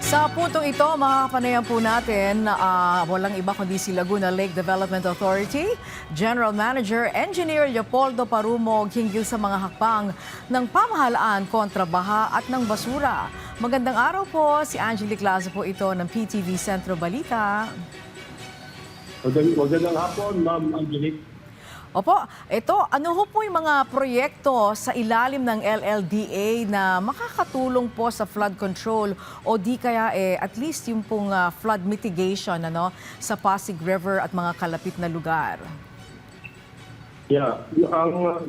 Sa puntong ito, makakapanayan po natin na walang iba kundi si Laguna Lake Development Authority, General Manager Engineer Leopoldo Parumog hinggil sa mga hakbang ng pamahalaan kontra baha at ng basura. Magandang araw po, si Angelique Lazo po ito ng PTV Sentro Balita. Magandang hapon, Ma'am Angelique. Opo, ito, ano ho po yung mga proyekto sa ilalim ng LLDA na makakatulong po sa flood control o di kaya at least yung pong flood mitigation sa Pasig River at mga kalapit na lugar? Yeah, ang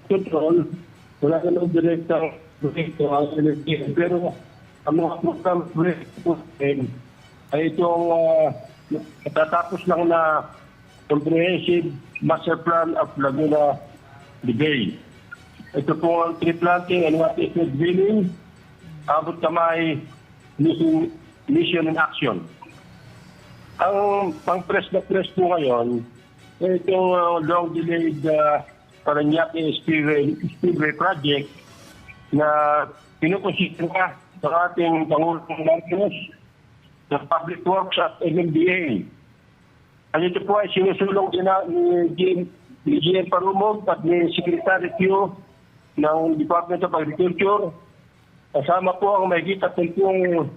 control, wala ka ng direktang proyekto ang LLDA. Pero ang mga proyekto ay itong katatapos lang na Comprehensive Master Plan of Laguna Bay. Ito po ang tree planting and water drilling, abot kamay mission and action. Ang pang-press na press po ngayon, itong long delayed Parañaque Speedway project na pinukonsidera sa ating Pangulong Marcos ng Public Works at MMDA. At ito po ay sinusulong din ni GM Parumog at ni Secretary Q ng Department of Agriculture. Kasama po ang mahigit 30,000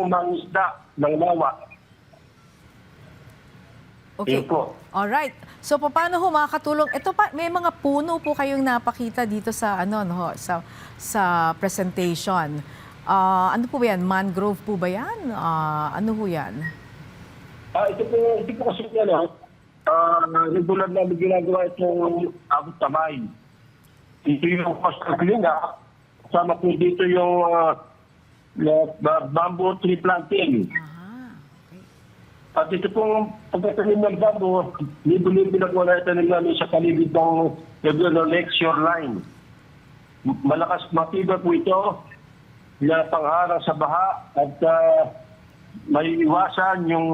mangisda ng lawa. Okay. Yun po. Alright. So paano ho makakatulong? Ito pa, may mga puno po kayong napakita dito sa sa presentation. Ano po ba yan? Mangrove po ba yan? Ano po yan? Ito po kasi regular namin ginagawa itong abot kamay. Ito yung coastal cleanup. Kasama po dito yung bamboo tree planting. Okay. At ito pong pagkatanim ng bamboo, libo-libo na po na itanim namin sa paligid ng Laguna Lake shoreline. Malakas matibay po ito na pangharang sa baha at may iwasan yung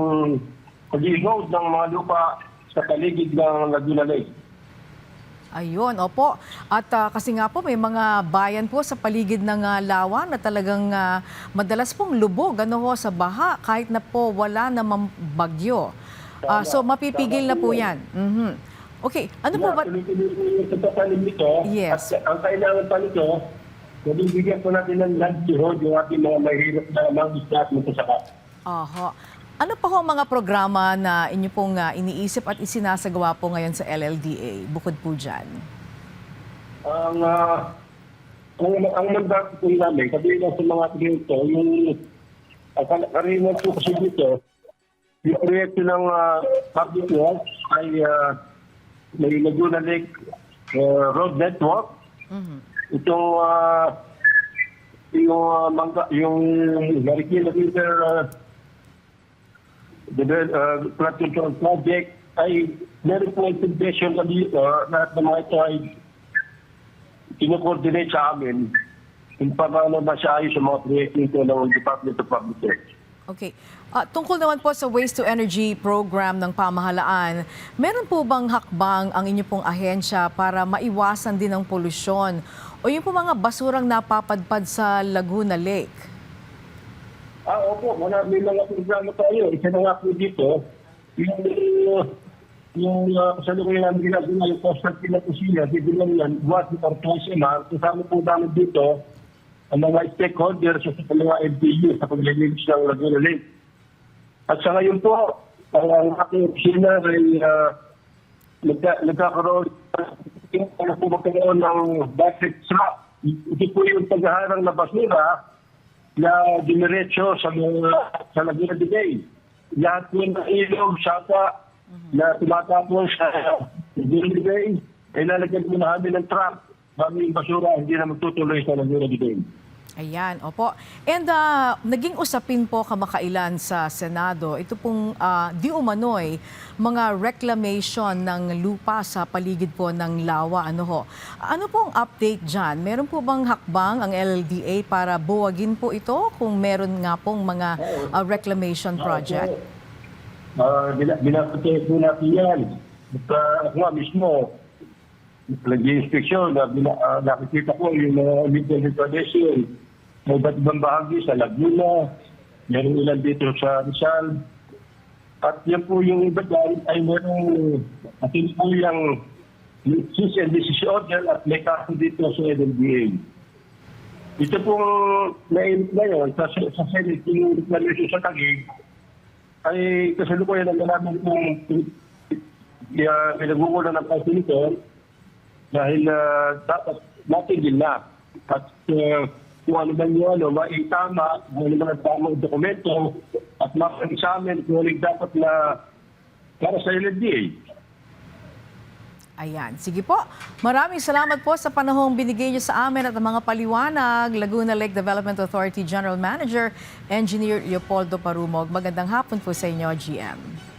pag-erode ng mga lupa sa paligid ng Laguna Lake. Ayun, opo. At kasi nga po may mga bayan po sa paligid ng lawa na talagang madalas pong lubog sa baha kahit na po wala namang bagyo. So mapipigil na po yan. Mm-hmm. Okay, ano po ba? Sa patalim nito, Yes. at ang kailangan pa nito, nabibigyan po natin ng livelihood yung ating mga mahirap na mga isda at magsasaka. Oho. Ano pa ho mga programa na inyo pong iniisip at isinasagawa po ngayon sa LLDA bukod po dyan? Ang mandato po namin, kabilang sa mga proyekto, yung karaniwan po kasi dito, yung proyekto ng public works ay may Laguna Lake Road Network. Mm-hmm. Itong yung Marikina River flood control project ay meron po intervention na dito. Lahat ng mga ito ay kino-coordinate sa amin kung paano masaayos sa mga proyekto ito ng Department of Public Works. Okay. Tungkol naman po sa Waste to Energy program ng pamahalaan, meron po bang hakbang ang inyo pong ahensya para maiwasan din ang polusyon o yung po mga basurang napapadpad sa Laguna Lake? Opo, may mga programa tayo. Isa na nga po dito, yung kasalukuyan namin ginagawa, yung coastal pinag-usila, bibigyan yan, buhat ng Artoisima, kasama po namin dito ang mga stakeholders sa mga LGU sa paglilinis ng Laguna Lake. At sa ngayon po, ang aking opisina ay nagkakaroon ng budget trap. Ito po yung paghaharang na basura na diniretso sa Laguna Bay. Lahat po ng ilog, sapa na tumatapon sa Laguna Bay, ay lalagyan po namin ng trap. Maraming basura hindi na magtutuloy sa Laguna Bay. Ayan, opo. And naging usapin po kamakailan sa Senado, ito pong di umano'y mga reclamation ng lupa sa paligid po ng lawa. Ano pong update dyan? Meron po bang hakbang ang LLDA para buwagin po ito kung meron nga pong mga reclamation project? Binapatay po natin yan. Ako nga mismo, nag-inspeksyon, nakikita ko yung mga illegal installation sa iba't ibang bahagi sa Laguna, Meron ilan dito sa Rizal. At yan po yung iba dyan ay merong atinutuyang cease and desist order at may kaso dito sa NMDA. Ito pong ngayon sa Senate, yung declaration sa Taguig, ay kasalukuyan ang namin kung pinag-uulan ng kaso nito dahil dapat natigil na. At kung ano ba yung maitama, kung ano ba ang tamang dokumento, at mapag-examen kung ano dapat na para sa LNDA. Ayan. Sige po. Maraming salamat po sa panahong binigay niyo sa amin at ang mga paliwanag. Laguna Lake Development Authority General Manager, Engineer Leopoldo Parumog. Magandang hapon po sa inyo, GM.